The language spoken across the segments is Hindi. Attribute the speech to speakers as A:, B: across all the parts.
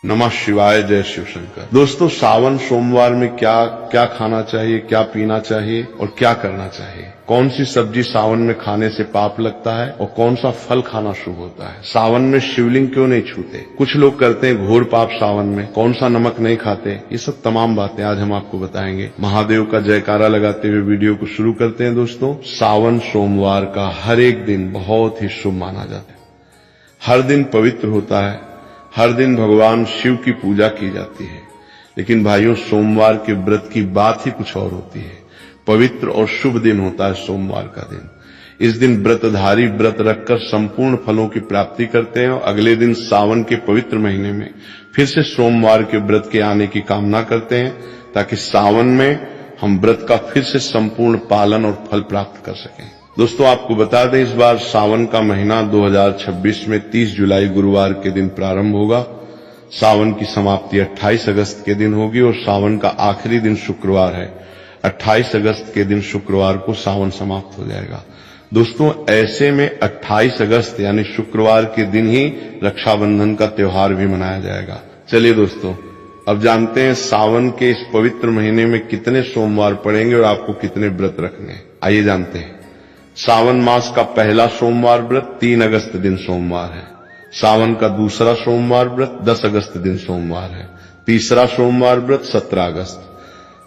A: नमः शिवाय, जय शिव शंकर। दोस्तों, सावन सोमवार में क्या क्या खाना चाहिए, क्या पीना चाहिए और क्या करना चाहिए, कौन सी सब्जी सावन में खाने से पाप लगता है और कौन सा फल खाना शुभ होता है, सावन में शिवलिंग क्यों नहीं छूते, कुछ लोग करते हैं घोर पाप सावन में, कौन सा नमक नहीं खाते, ये सब तमाम बातें आज हम आपको बताएंगे। महादेव का जयकारा लगाते हुए वीडियो को शुरू करते हैं। दोस्तों, सावन सोमवार का हर एक दिन बहुत ही शुभ माना जाता है। हर दिन पवित्र होता है, हर दिन भगवान शिव की पूजा की जाती है। लेकिन भाइयों, सोमवार के व्रत की बात ही कुछ और होती है। पवित्र और शुभ दिन होता है सोमवार का दिन। इस दिन व्रतधारी व्रत रखकर संपूर्ण फलों की प्राप्ति करते हैं और अगले दिन सावन के पवित्र महीने में फिर से सोमवार के व्रत के आने की कामना करते हैं, ताकि सावन में हम व्रत का फिर से संपूर्ण पालन और फल प्राप्त कर सकें। दोस्तों, आपको बता दें, इस बार सावन का महीना 2026 में 30 जुलाई गुरुवार के दिन प्रारंभ होगा। सावन की समाप्ति 28 अगस्त के दिन होगी और सावन का आखिरी दिन शुक्रवार है। 28 अगस्त के दिन शुक्रवार को सावन समाप्त हो जाएगा। दोस्तों, ऐसे में 28 अगस्त यानी शुक्रवार के दिन ही रक्षाबंधन का त्योहार भी मनाया जाएगा। चलिए दोस्तों, अब जानते हैं सावन के इस पवित्र महीने में कितने सोमवार पड़ेंगे और आपको कितने व्रत रखने हैं। आइए जानते हैं। सावन मास का पहला सोमवार व्रत 3 अगस्त दिन सोमवार है। सावन का दूसरा सोमवार व्रत 10 अगस्त दिन सोमवार है। तीसरा सोमवार व्रत 17 अगस्त।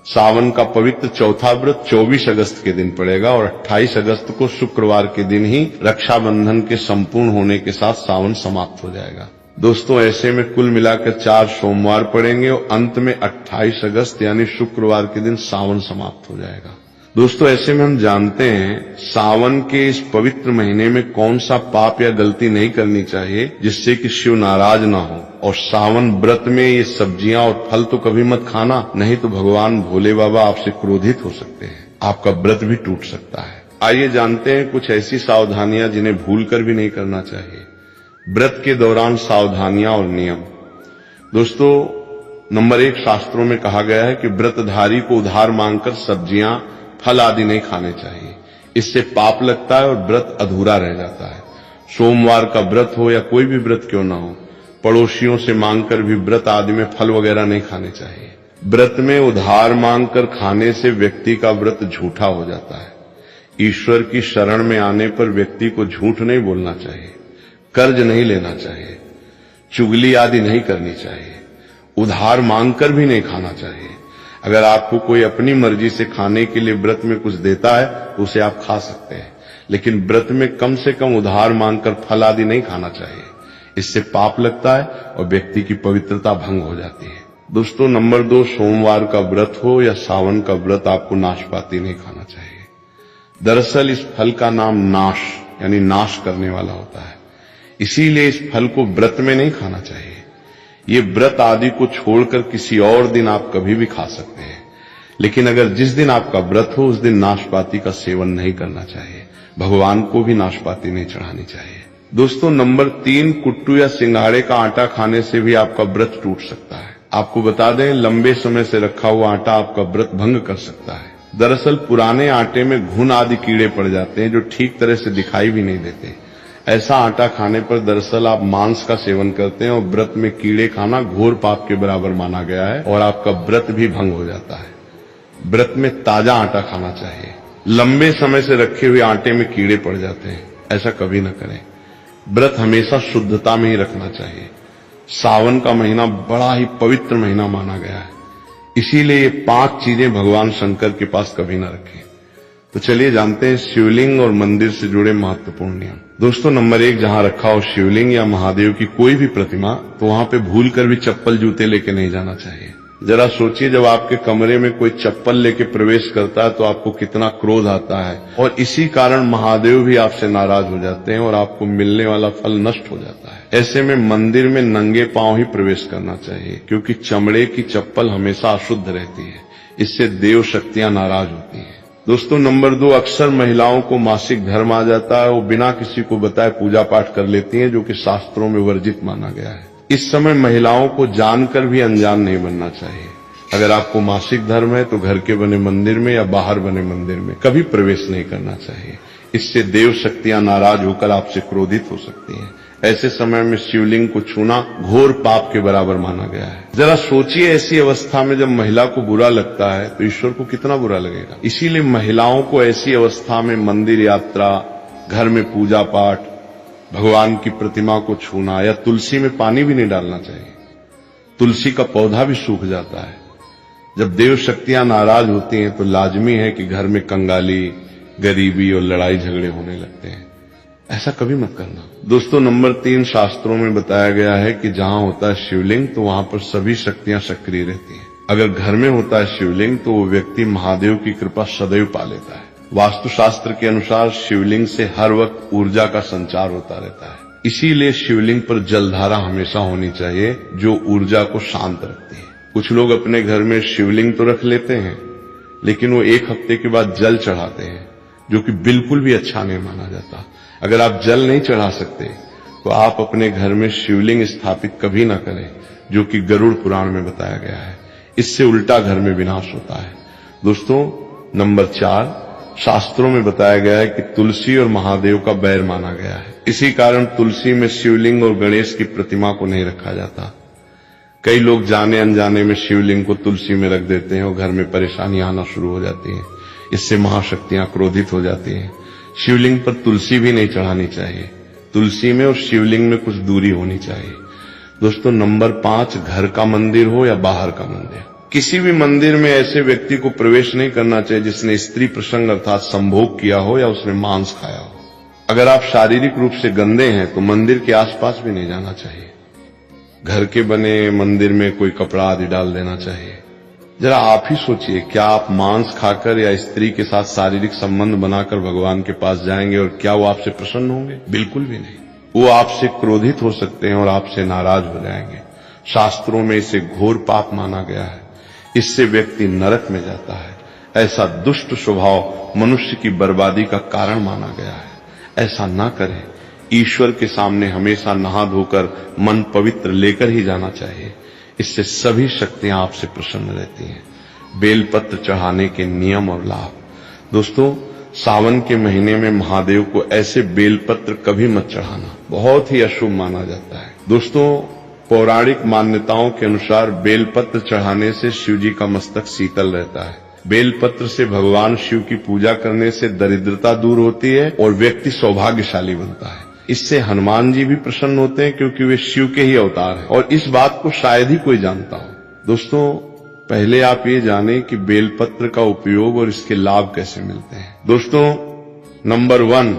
A: सावन का पवित्र चौथा व्रत 24 अगस्त के दिन पड़ेगा और 28 अगस्त को शुक्रवार के दिन ही रक्षाबंधन के संपूर्ण होने के साथ सावन समाप्त हो जाएगा। दोस्तों, ऐसे में कुल मिलाकर 4 सोमवार पड़ेंगे और अंत में 28 अगस्त यानी शुक्रवार के दिन सावन समाप्त हो जाएगा। दोस्तों, ऐसे में हम जानते हैं सावन के इस पवित्र महीने में कौन सा पाप या गलती नहीं करनी चाहिए जिससे कि शिव नाराज ना हो। और सावन व्रत में ये सब्जियां और फल तो कभी मत खाना, नहीं तो भगवान भोले बाबा आपसे क्रोधित हो सकते हैं, आपका व्रत भी टूट सकता है। आइए जानते हैं कुछ ऐसी सावधानियां जिन्हें भूलकर भी नहीं करना चाहिए। व्रत के दौरान सावधानियां और नियम। दोस्तों, नंबर 1, शास्त्रों में कहा गया है कि व्रतधारी को उधार मांगकर सब्जियां फल आदि नहीं खाने चाहिए, इससे पाप लगता है और व्रत अधूरा रह जाता है। सोमवार का व्रत हो या कोई भी व्रत क्यों ना हो, पड़ोसियों से मांगकर भी व्रत आदि में फल वगैरह नहीं खाने चाहिए। व्रत में उधार मांगकर खाने से व्यक्ति का व्रत झूठा हो जाता है। ईश्वर की शरण में आने पर व्यक्ति को झूठ नहीं बोलना चाहिए, कर्ज नहीं लेना चाहिए, चुगली आदि नहीं करनी चाहिए, उधार मांगकर भी नहीं खाना चाहिए। अगर आपको कोई अपनी मर्जी से खाने के लिए व्रत में कुछ देता है तो उसे आप खा सकते हैं, लेकिन व्रत में कम से कम उधार मांगकर फल आदि नहीं खाना चाहिए, इससे पाप लगता है और व्यक्ति की पवित्रता भंग हो जाती है। दोस्तों, नंबर 2, सोमवार का व्रत हो या सावन का व्रत, आपको नाशपाती नहीं खाना चाहिए। दरअसल इस फल का नाम नाश यानी नाश करने वाला होता है, इसीलिए इस फल को व्रत में नहीं खाना चाहिए। ये व्रत आदि को छोड़कर किसी और दिन आप कभी भी खा सकते हैं, लेकिन अगर जिस दिन आपका व्रत हो उस दिन नाशपाती का सेवन नहीं करना चाहिए। भगवान को भी नाशपाती नहीं चढ़ानी चाहिए। दोस्तों, नंबर 3, कुट्टू या सिंघाड़े का आटा खाने से भी आपका व्रत टूट सकता है। आपको बता दें, लंबे समय से रखा हुआ आटा आपका व्रत भंग कर सकता है। दरअसल पुराने आटे में घुन आदि कीड़े पड़ जाते हैं जो ठीक तरह से दिखाई भी नहीं देते। ऐसा आटा खाने पर दरअसल आप मांस का सेवन करते हैं और व्रत में कीड़े खाना घोर पाप के बराबर माना गया है और आपका व्रत भी भंग हो जाता है। व्रत में ताजा आटा खाना चाहिए। लंबे समय से रखे हुए आटे में कीड़े पड़ जाते हैं, ऐसा कभी न करें। व्रत हमेशा शुद्धता में ही रखना चाहिए। सावन का महीना बड़ा ही पवित्र महीना माना गया है, इसीलिए ये 5 चीजें भगवान शंकर के पास कभी न रखें। तो चलिए जानते हैं शिवलिंग और मंदिर से जुड़े महत्वपूर्ण नियम। दोस्तों, नंबर 1, जहां रखा हो शिवलिंग या महादेव की कोई भी प्रतिमा, तो वहां पे भूल कर भी चप्पल जूते लेके नहीं जाना चाहिए। जरा सोचिए, जब आपके कमरे में कोई चप्पल लेके प्रवेश करता है तो आपको कितना क्रोध आता है, और इसी कारण महादेव भी आपसे नाराज हो जाते हैं और आपको मिलने वाला फल नष्ट हो जाता है। ऐसे में मंदिर में नंगे पांव ही प्रवेश करना चाहिए, क्योंकि चमड़े की चप्पल हमेशा अशुद्ध रहती है, इससे देव शक्तियां नाराज होती हैं। दोस्तों, नंबर 2, अक्सर महिलाओं को मासिक धर्म आ जाता है, वो बिना किसी को बताए पूजा पाठ कर लेती हैं, जो कि शास्त्रों में वर्जित माना गया है। इस समय महिलाओं को जानकर भी अनजान नहीं बनना चाहिए। अगर आपको मासिक धर्म है तो घर के बने मंदिर में या बाहर बने मंदिर में कभी प्रवेश नहीं करना चाहिए, इससे देव शक्तियां नाराज होकर आपसे क्रोधित हो सकती हैं। ऐसे समय में शिवलिंग को छूना घोर पाप के बराबर माना गया है। जरा सोचिए, ऐसी अवस्था में जब महिला को बुरा लगता है तो ईश्वर को कितना बुरा लगेगा। इसीलिए महिलाओं को ऐसी अवस्था में मंदिर यात्रा, घर में पूजा पाठ, भगवान की प्रतिमा को छूना या तुलसी में पानी भी नहीं डालना चाहिए। तुलसी का पौधा भी सूख जाता है। जब देव शक्तियां नाराज होती हैं तो लाजमी है कि घर में कंगाली, गरीबी और लड़ाई झगड़े होने लगते हैं। ऐसा कभी मत करना। दोस्तों, नंबर 3, शास्त्रों में बताया गया है कि जहां होता है शिवलिंग तो वहां पर सभी शक्तियां सक्रिय रहती हैं। अगर घर में होता है शिवलिंग तो वो व्यक्ति महादेव की कृपा सदैव पा लेता है। वास्तुशास्त्र के अनुसार शिवलिंग से हर वक्त ऊर्जा का संचार होता रहता है। इसीलिए शिवलिंग पर जलधारा हमेशा होनी चाहिए जो ऊर्जा को शांत रखती है। कुछ लोग अपने घर में शिवलिंग तो रख लेते हैं लेकिन वो 1 हफ्ते के बाद जल चढ़ाते हैं, जो कि बिल्कुल भी अच्छा नहीं माना जाता। अगर आप जल नहीं चढ़ा सकते तो आप अपने घर में शिवलिंग स्थापित कभी ना करें, जो कि गरुड़ पुराण में बताया गया है। इससे उल्टा घर में विनाश होता है। दोस्तों, नंबर 4, शास्त्रों में बताया गया है कि तुलसी और महादेव का बैर माना गया है। इसी कारण तुलसी में शिवलिंग और गणेश की प्रतिमा को नहीं रखा जाता। कई लोग जाने अनजाने में शिवलिंग को तुलसी में रख देते हैं और घर में परेशानियां आना शुरू हो जाती हैं। इससे महाशक्तियां क्रोधित हो जाती हैं। शिवलिंग पर तुलसी भी नहीं चढ़ानी चाहिए। तुलसी में और शिवलिंग में कुछ दूरी होनी चाहिए। दोस्तों, नंबर 5, घर का मंदिर हो या बाहर का मंदिर, किसी भी मंदिर में ऐसे व्यक्ति को प्रवेश नहीं करना चाहिए जिसने स्त्री प्रसंग अर्थात संभोग किया हो या उसने मांस खाया हो। अगर आप शारीरिक रूप से गंदे हैं तो मंदिर के आसपास भी नहीं जाना चाहिए। घर के बने मंदिर में कोई कपड़ा आदि डाल देना चाहिए। जरा आप ही सोचिए, क्या आप मांस खाकर या स्त्री के साथ शारीरिक संबंध बनाकर भगवान के पास जाएंगे और क्या वो आपसे प्रसन्न होंगे? बिल्कुल भी नहीं। वो आपसे क्रोधित हो सकते हैं और आपसे नाराज हो जाएंगे। शास्त्रों में इसे घोर पाप माना गया है। इससे व्यक्ति नरक में जाता है। ऐसा दुष्ट स्वभाव मनुष्य की बर्बादी का कारण माना गया है। ऐसा ना करें। ईश्वर के सामने हमेशा नहा धोकर मन पवित्र लेकर ही जाना चाहिए। इससे सभी शक्तियां आपसे प्रसन्न रहती हैं। बेलपत्र चढ़ाने के नियम और लाभ। दोस्तों, सावन के महीने में महादेव को ऐसे बेलपत्र कभी मत चढ़ाना, बहुत ही अशुभ माना जाता है। दोस्तों, पौराणिक मान्यताओं के अनुसार बेलपत्र चढ़ाने से शिव जी का मस्तक शीतल रहता है। बेलपत्र से भगवान शिव की पूजा करने से दरिद्रता दूर होती है और व्यक्ति सौभाग्यशाली बनता है। इससे हनुमान जी भी प्रसन्न होते हैं क्योंकि वे शिव के ही अवतार हैं और इस बात को शायद ही कोई जानता हो। दोस्तों, पहले आप ये जानें कि बेलपत्र का उपयोग और इसके लाभ कैसे मिलते हैं। दोस्तों, नंबर 1,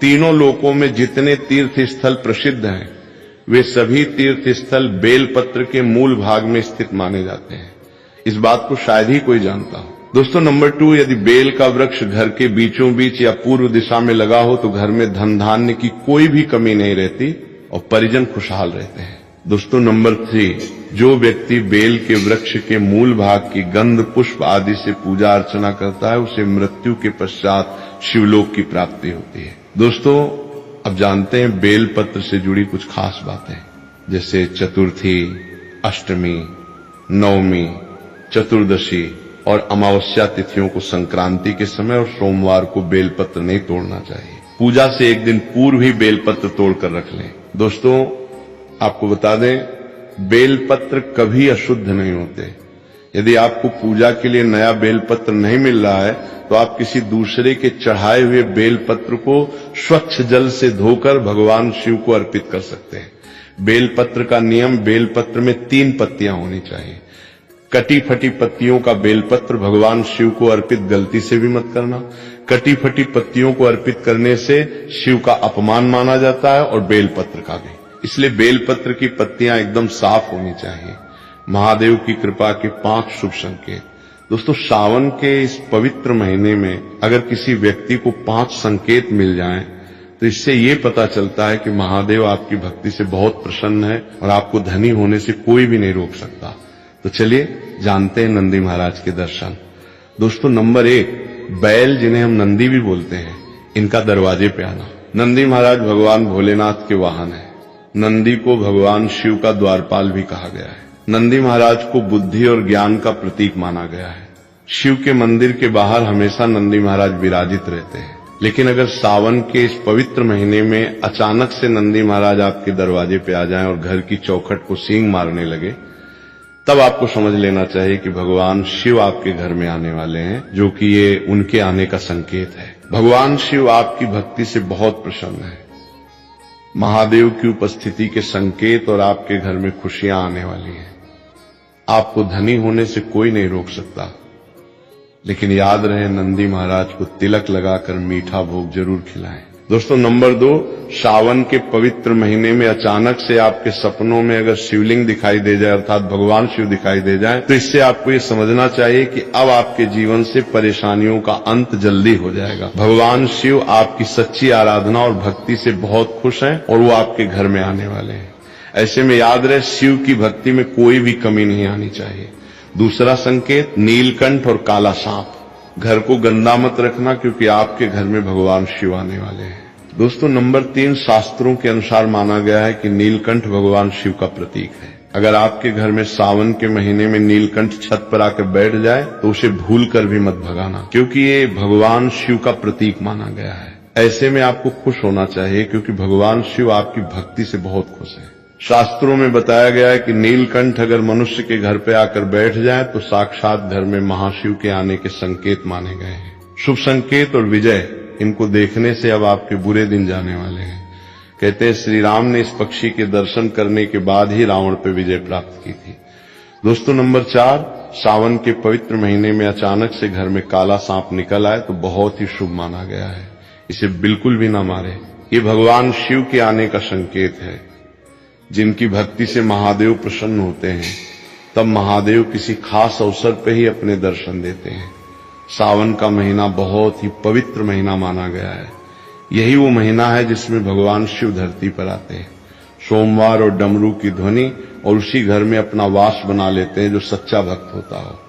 A: तीनों लोकों में जितने तीर्थ स्थल प्रसिद्ध हैं वे सभी तीर्थ स्थल बेलपत्र के मूल भाग में स्थित माने जाते हैं। इस बात को शायद ही कोई जानता हो। दोस्तों, नंबर 2, यदि बेल का वृक्ष घर के बीचों बीच या पूर्व दिशा में लगा हो तो घर में धन धान्य की कोई भी कमी नहीं रहती और परिजन खुशहाल रहते हैं। दोस्तों, नंबर 3, जो व्यक्ति बेल के वृक्ष के मूल भाग की गंध पुष्प आदि से पूजा अर्चना करता है उसे मृत्यु के पश्चात शिवलोक की प्राप्ति होती है। दोस्तों, अब जानते हैं बेल पत्र से जुड़ी कुछ खास बातें, जैसे चतुर्थी, अष्टमी, नवमी, चतुर्दशी और अमावस्या तिथियों को संक्रांति के समय और सोमवार को बेलपत्र नहीं तोड़ना चाहिए। पूजा से एक दिन पूर्व ही बेलपत्र तोड़कर रख लें। दोस्तों, आपको बता दें, बेलपत्र कभी अशुद्ध नहीं होते। यदि आपको पूजा के लिए नया बेलपत्र नहीं मिल रहा है तो आप किसी दूसरे के चढ़ाए हुए बेलपत्र को स्वच्छ जल से धोकर भगवान शिव को अर्पित कर सकते हैं। बेलपत्र का नियम, बेलपत्र में 3 पत्तियां होनी चाहिए। कटी फटी पत्तियों का बेलपत्र भगवान शिव को अर्पित गलती से भी मत करना। कटी फटी पत्तियों को अर्पित करने से शिव का अपमान माना जाता है और बेलपत्र का भी। इसलिए बेलपत्र की पत्तियां एकदम साफ होनी चाहिए। महादेव की कृपा के 5 शुभ संकेत। दोस्तों, सावन के इस पवित्र महीने में अगर किसी व्यक्ति को 5 संकेत मिल जाएं तो इससे ये पता चलता है कि महादेव आपकी भक्ति से बहुत प्रसन्न है और आपको धनी होने से कोई भी नहीं रोक सकता। तो चलिए जानते हैं नंदी महाराज के दर्शन। दोस्तों, नंबर 1, बैल जिन्हें हम नंदी भी बोलते हैं, इनका दरवाजे पे आना। नंदी महाराज भगवान भोलेनाथ के वाहन है। नंदी को भगवान शिव का द्वारपाल भी कहा गया है। नंदी महाराज को बुद्धि और ज्ञान का प्रतीक माना गया है। शिव के मंदिर के बाहर हमेशा नंदी महाराज विराजित रहते हैं। लेकिन अगर सावन के इस पवित्र महीने में अचानक से नंदी महाराज आपके दरवाजे पे आ जाएं और घर की चौखट को सींग मारने लगे, तब आपको समझ लेना चाहिए कि भगवान शिव आपके घर में आने वाले हैं, जो कि ये उनके आने का संकेत है। भगवान शिव आपकी भक्ति से बहुत प्रसन्न है। महादेव की उपस्थिति के संकेत और आपके घर में खुशियां आने वाली हैं। आपको धनी होने से कोई नहीं रोक सकता, लेकिन याद रहे नंदी महाराज को तिलक लगाकर मीठा भोग जरूर खिलाएं। दोस्तों, नंबर 2, सावन के पवित्र महीने में अचानक से आपके सपनों में अगर शिवलिंग दिखाई दे जाए, अर्थात भगवान शिव दिखाई दे जाए, तो इससे आपको ये समझना चाहिए कि अब आपके जीवन से परेशानियों का अंत जल्दी हो जाएगा। भगवान शिव आपकी सच्ची आराधना और भक्ति से बहुत खुश हैं और वो आपके घर में आने वाले हैं। ऐसे में याद रहे, शिव की भक्ति में कोई भी कमी नहीं आनी चाहिए। दूसरा संकेत, नीलकंठ और काला सांप। घर को गंदा मत रखना, क्योंकि आपके घर में भगवान शिव आने वाले हैं। दोस्तों, नंबर 3, शास्त्रों के अनुसार माना गया है कि नीलकंठ भगवान शिव का प्रतीक है। अगर आपके घर में सावन के महीने में नीलकंठ छत पर आकर बैठ जाए तो उसे भूल कर भी मत भगाना, क्योंकि ये भगवान शिव का प्रतीक माना गया है। ऐसे में आपको खुश होना चाहिए, क्योंकि भगवान शिव आपकी भक्ति से बहुत खुश है। शास्त्रों में बताया गया है कि नीलकंठ अगर मनुष्य के घर पे आकर बैठ जाए तो साक्षात घर में महाशिव के आने के संकेत माने गए हैं। शुभ संकेत और विजय, इनको देखने से अब आपके बुरे दिन जाने वाले हैं। कहते हैं श्री राम ने इस पक्षी के दर्शन करने के बाद ही रावण पर विजय प्राप्त की थी। दोस्तों, नंबर 4, सावन के पवित्र महीने में अचानक से घर में काला सांप निकल आए तो बहुत ही शुभ माना गया है। इसे बिल्कुल भी ना मारे। ये भगवान शिव के आने का संकेत है। जिनकी भक्ति से महादेव प्रसन्न होते हैं, तब महादेव किसी खास अवसर पे ही अपने दर्शन देते हैं। सावन का महीना बहुत ही पवित्र महीना माना गया है। यही वो महीना है जिसमें भगवान शिव धरती पर आते हैं। सोमवार और डमरू की ध्वनि और उसी घर में अपना वास बना लेते हैं जो सच्चा भक्त होता हो।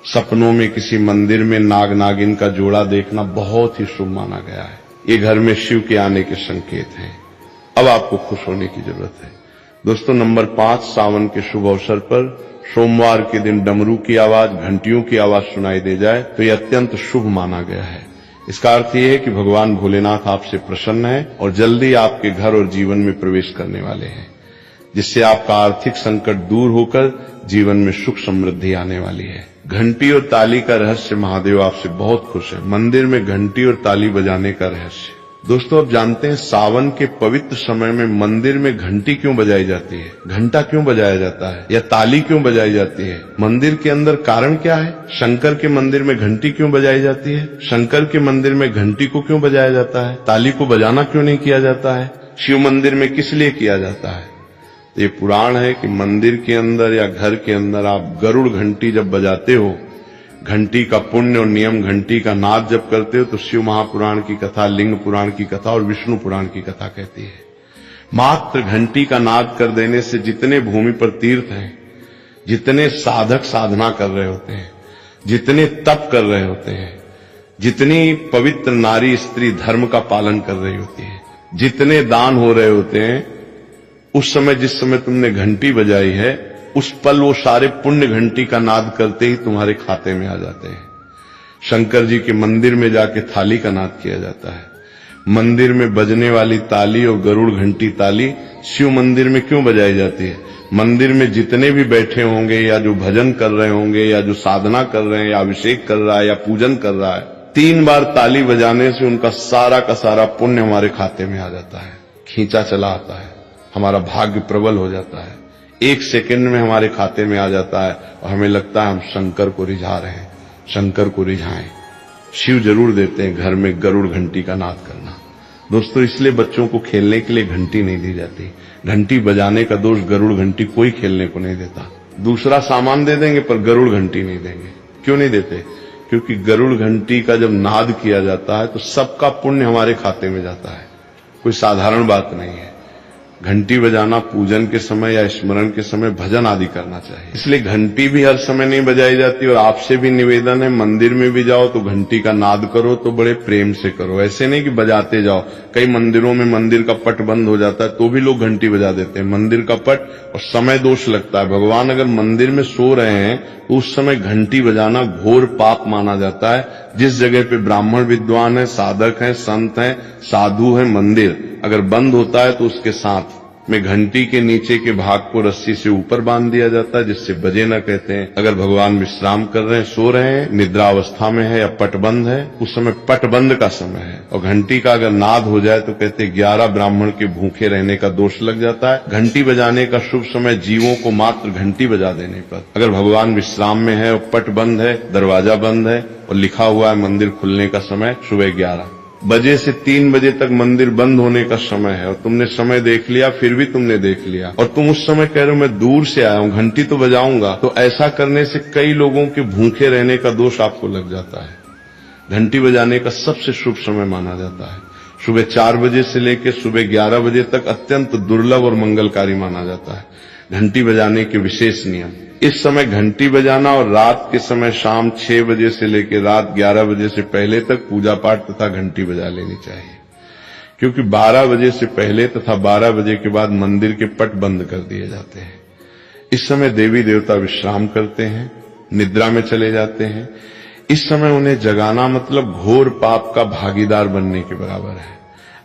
A: सपनों में किसी मंदिर में नाग नागिन का जोड़ा देखना बहुत ही शुभ माना गया है। ये घर में शिव के आने के संकेत हैं। अब आपको खुश होने की जरूरत है। दोस्तों, नंबर 5, सावन के शुभ अवसर पर सोमवार के दिन डमरू की आवाज, घंटियों की आवाज सुनाई दे जाए तो यह अत्यंत शुभ माना गया है। इसका अर्थ यह है कि भगवान भोलेनाथ आपसे प्रसन्न है और जल्दी आपके घर और जीवन में प्रवेश करने वाले हैं, जिससे आपका आर्थिक संकट दूर होकर जीवन में सुख समृद्धि आने वाली है। घंटी और ताली का रहस्य, महादेव आपसे बहुत खुश है। मंदिर में घंटी और ताली बजाने का रहस्य। दोस्तों, आप जानते हैं सावन के पवित्र समय में मंदिर में घंटी क्यों बजाई जाती है? घंटा क्यों बजाया जाता है या ताली क्यों बजाई जाती है? मंदिर के अंदर कारण क्या है? शंकर के मंदिर में घंटी क्यों बजाई जाती है? शंकर के मंदिर में घंटी को क्यों बजाया जाता है? ताली को बजाना क्यों नहीं किया जाता है? शिव मंदिर में किस लिए किया जाता है? ये पुराण है कि मंदिर के अंदर या घर के अंदर आप गरुड़ घंटी जब बजाते हो, घंटी का पुण्य और नियम घंटी का नाद जब करते हो, तो शिव महापुराण की कथा, लिंग पुराण की कथा और विष्णु पुराण की कथा कहती है। मात्र घंटी का नाद कर देने से जितने भूमि पर तीर्थ हैं, जितने साधक साधना कर रहे होते हैं, जितने तप कर रहे होते हैं, जितनी पवित्र नारी स्त्री धर्म का पालन कर रही होती है, जितने दान हो रहे होते हैं, उस समय जिस समय तुमने घंटी बजाई है, उस पल वो सारे पुण्य घंटी का नाद करते ही तुम्हारे खाते में आ जाते हैं। शंकर जी के मंदिर में जाके थाली का नाद किया जाता है। मंदिर में बजने वाली ताली और गरुड़ घंटी ताली शिव मंदिर में क्यों बजाई जाती है? मंदिर में जितने भी बैठे होंगे या जो भजन कर रहे होंगे या जो साधना कर रहे हैं या अभिषेक कर रहा है या पूजन कर रहा है, 3 बार ताली बजाने से उनका सारा का सारा पुण्य हमारे खाते में आ जाता है। खींचा चला आता है, हमारा भाग्य प्रबल हो जाता है, 1 सेकंड में हमारे खाते में आ जाता है और हमें लगता है हम शंकर को रिझा रहे हैं। शंकर को रिझाएं। शिव जरूर देते हैं घर में गरुड़ घंटी का नाद करना। दोस्तों, इसलिए बच्चों को खेलने के लिए घंटी नहीं दी जाती। घंटी बजाने का दोष गरुड़ घंटी कोई खेलने को नहीं देता। दूसरा सामान दे देंगे पर गरुड़ घंटी नहीं देंगे। क्यों नहीं देते? क्योंकि गरुड़ घंटी का जब नाद किया जाता है तो सबका पुण्य हमारे खाते में जाता है। कोई साधारण बात नहीं है। घंटी बजाना पूजन के समय या स्मरण के समय भजन आदि करना चाहिए। इसलिए घंटी भी हर समय नहीं बजाई जाती। और आपसे भी निवेदन है, मंदिर में भी जाओ तो घंटी का नाद करो तो बड़े प्रेम से करो। ऐसे नहीं कि बजाते जाओ। कई मंदिरों में मंदिर का पट बंद हो जाता है तो भी लोग घंटी बजा देते हैं। मंदिर का पट और समय दोष लगता है। भगवान अगर मंदिर में सो रहे हैं तो उस समय घंटी बजाना घोर पाप माना जाता है। जिस जगह पे ब्राह्मण विद्वान है, साधक हैं, संत हैं, साधु हैं, मंदिर अगर बंद होता है तो उसके साथ में घंटी के नीचे के भाग को रस्सी से ऊपर बांध दिया जाता है, जिससे बजे न कहते हैं। अगर भगवान विश्राम कर रहे हैं, सो रहे हैं, निद्रा अवस्था में है या पटबंद है, उस समय पटबंद का समय है। और घंटी का अगर नाद हो जाए तो कहते हैं 11 ब्राह्मण के भूखे रहने का दोष लग जाता है। घंटी बजाने का शुभ समय जीवों को मात्र घंटी बजा देने पर। अगर भगवान विश्राम में है और पट बंद है, दरवाजा बंद है और लिखा हुआ है मंदिर खुलने का समय सुबह 11 बजे से 3 बजे तक मंदिर बंद होने का समय है, और तुमने समय देख लिया, फिर भी तुमने देख लिया, और तुम उस समय कह रहे हो मैं दूर से आया हूं, घंटी तो बजाऊंगा, तो ऐसा करने से कई लोगों के भूखे रहने का दोष आपको लग जाता है। घंटी बजाने का सबसे शुभ समय माना जाता है सुबह 4 बजे से लेकर सुबह 11 बजे तक अत्यंत दुर्लभ और मंगलकारी माना जाता है। घंटी बजाने के विशेष नियम, इस समय घंटी बजाना और रात के समय शाम 6 बजे से लेकर रात 11 बजे से पहले तक पूजा पाठ तथा घंटी बजा लेनी चाहिए, क्योंकि 12 बजे से पहले तथा 12 बजे के बाद मंदिर के पट बंद कर दिए जाते हैं। इस समय देवी देवता विश्राम करते हैं, निद्रा में चले जाते हैं। इस समय उन्हें जगाना मतलब घोर पाप का भागीदार बनने के बराबर है।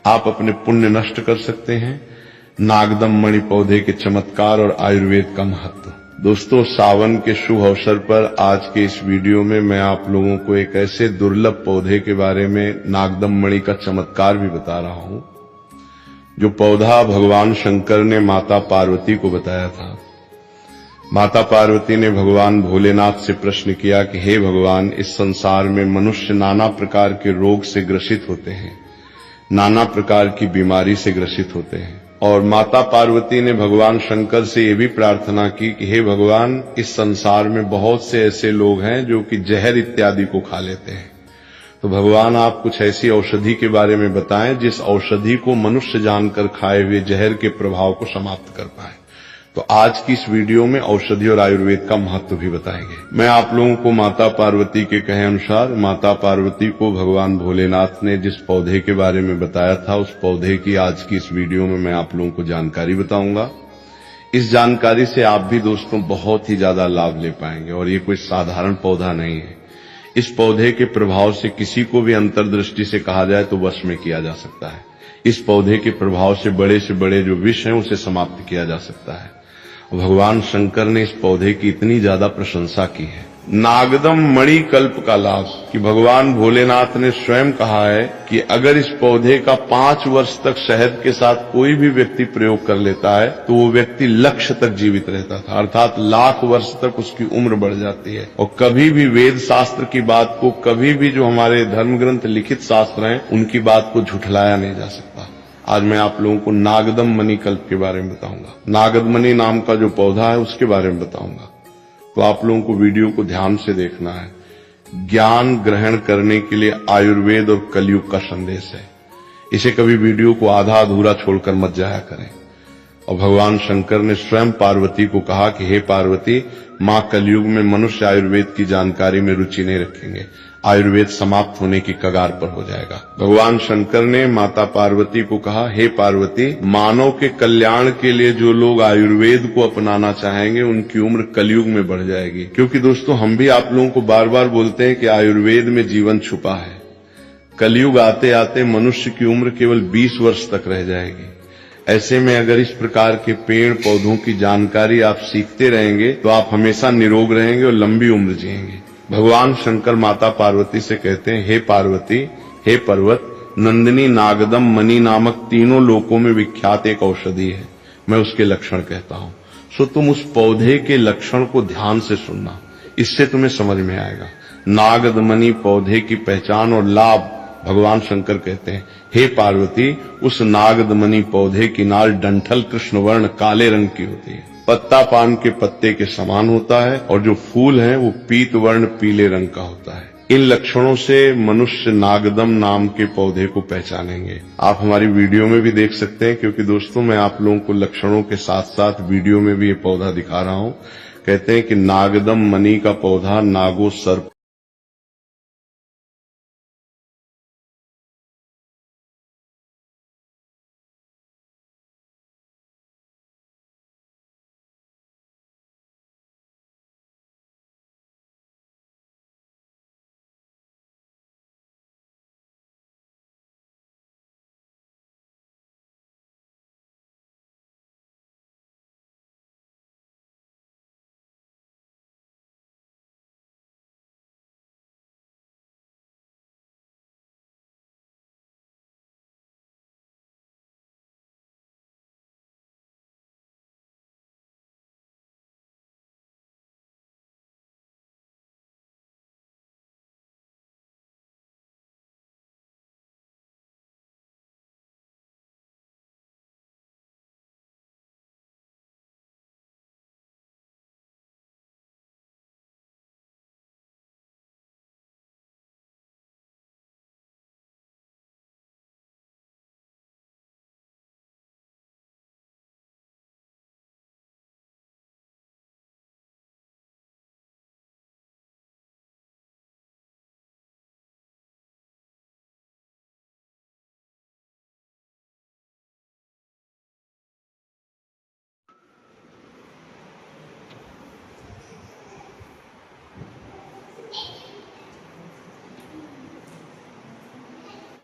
A: आप अपने पुण्य नष्ट कर सकते हैं। नागदम मणि पौधे के चमत्कार और आयुर्वेद का महत्व। दोस्तों, सावन के शुभ अवसर पर आज के इस वीडियो में मैं आप लोगों को एक ऐसे दुर्लभ पौधे के बारे में नागदम मणि का चमत्कार भी बता रहा हूं, जो पौधा भगवान शंकर ने माता पार्वती को बताया था। माता पार्वती ने भगवान भोलेनाथ से प्रश्न किया कि हे भगवान, इस संसार में मनुष्य नाना प्रकार के रोग से ग्रसित होते हैं, नाना प्रकार की बीमारी से ग्रसित होते हैं, और माता पार्वती ने भगवान शंकर से ये भी प्रार्थना की कि हे भगवान, इस संसार में बहुत से ऐसे लोग हैं जो कि जहर इत्यादि को खा लेते हैं, तो भगवान आप कुछ ऐसी औषधि के बारे में बताएं जिस औषधि को मनुष्य जानकर खाए हुए जहर के प्रभाव को समाप्त कर पाए। तो आज की इस वीडियो में औषधि और आयुर्वेद का महत्व भी बताएंगे। मैं आप लोगों को माता पार्वती के कहे अनुसार माता पार्वती को भगवान भोलेनाथ ने जिस पौधे के बारे में बताया था, उस पौधे की आज की इस वीडियो में मैं आप लोगों को जानकारी बताऊंगा। इस जानकारी से आप भी दोस्तों बहुत ही ज्यादा लाभ ले पाएंगे, और ये कोई साधारण पौधा नहीं है। इस पौधे के प्रभाव से किसी को भी अंतर्दृष्टि से कहा जाए तो वश में किया जा सकता है। इस पौधे के प्रभाव से बड़े जो विष हैं उसे समाप्त किया जा सकता है। भगवान शंकर ने इस पौधे की इतनी ज्यादा प्रशंसा की है। नागदम मणि कल्प का लाभ, कि भगवान भोलेनाथ ने स्वयं कहा है कि अगर इस पौधे का 5 वर्ष तक शहद के साथ कोई भी व्यक्ति प्रयोग कर लेता है तो वो व्यक्ति लक्ष तक जीवित रहता था, अर्थात लाख वर्ष तक उसकी उम्र बढ़ जाती है। और कभी भी वेद शास्त्र की बात को, कभी भी जो हमारे धर्म ग्रंथ लिखित शास्त्र हैं उनकी बात को झुठलाया नहीं जा सकता। आज मैं आप लोगों को नागदम मणि कल्प के बारे में बताऊंगा। नागदमणि नाम का जो पौधा है उसके बारे में बताऊंगा, तो आप लोगों को वीडियो को ध्यान से देखना है। ज्ञान ग्रहण करने के लिए आयुर्वेद और कलयुग का संदेश है। इसे कभी वीडियो को आधा अधूरा छोड़कर मत जाया करें। और भगवान शंकर ने स्वयं पार्वती को कहा कि हे पार्वती, मां कलयुग में मनुष्य आयुर्वेद की जानकारी में रुचि नहीं रखेंगे, आयुर्वेद समाप्त होने की कगार पर हो जाएगा। भगवान शंकर ने माता पार्वती को कहा, हे पार्वती, मानव के कल्याण के लिए जो लोग आयुर्वेद को अपनाना चाहेंगे उनकी उम्र कलयुग में बढ़ जाएगी। क्योंकि दोस्तों, हम भी आप लोगों को बार बार बोलते हैं कि आयुर्वेद में जीवन छुपा है। कलयुग आते आते मनुष्य की उम्र केवल 20 वर्ष तक रह जाएगी। ऐसे में अगर इस प्रकार के पेड़ पौधों की जानकारी आप सीखते रहेंगे तो आप हमेशा निरोग रहेंगे और लंबी उम्र जिएंगे। भगवान शंकर माता पार्वती से कहते हैं, हे पार्वती, हे पर्वत, नंदिनी नागदम मणि नामक तीनों लोकों में विख्यात एक औषधि है, मैं उसके लक्षण कहता हूं। सो तुम उस पौधे के लक्षण को ध्यान से सुनना, इससे तुम्हें समझ में आएगा। नागदमणि पौधे की पहचान और लाभ भगवान शंकर कहते हैं, हे पार्वती, उस नागदमणि पौधे की नाल डंठल कृष्ण वर्ण काले रंग की होती है, पत्ता पान के पत्ते के समान होता है, और जो फूल है वो पीत वर्ण पीले रंग का होता है। इन लक्षणों से मनुष्य नागदम नाम के पौधे को पहचानेंगे। आप हमारी वीडियो में भी देख सकते हैं, क्योंकि दोस्तों मैं आप लोगों को लक्षणों के साथ साथ वीडियो में भी ये पौधा दिखा रहा हूं। कहते हैं कि नागदम मणि का पौधा नागो सर्प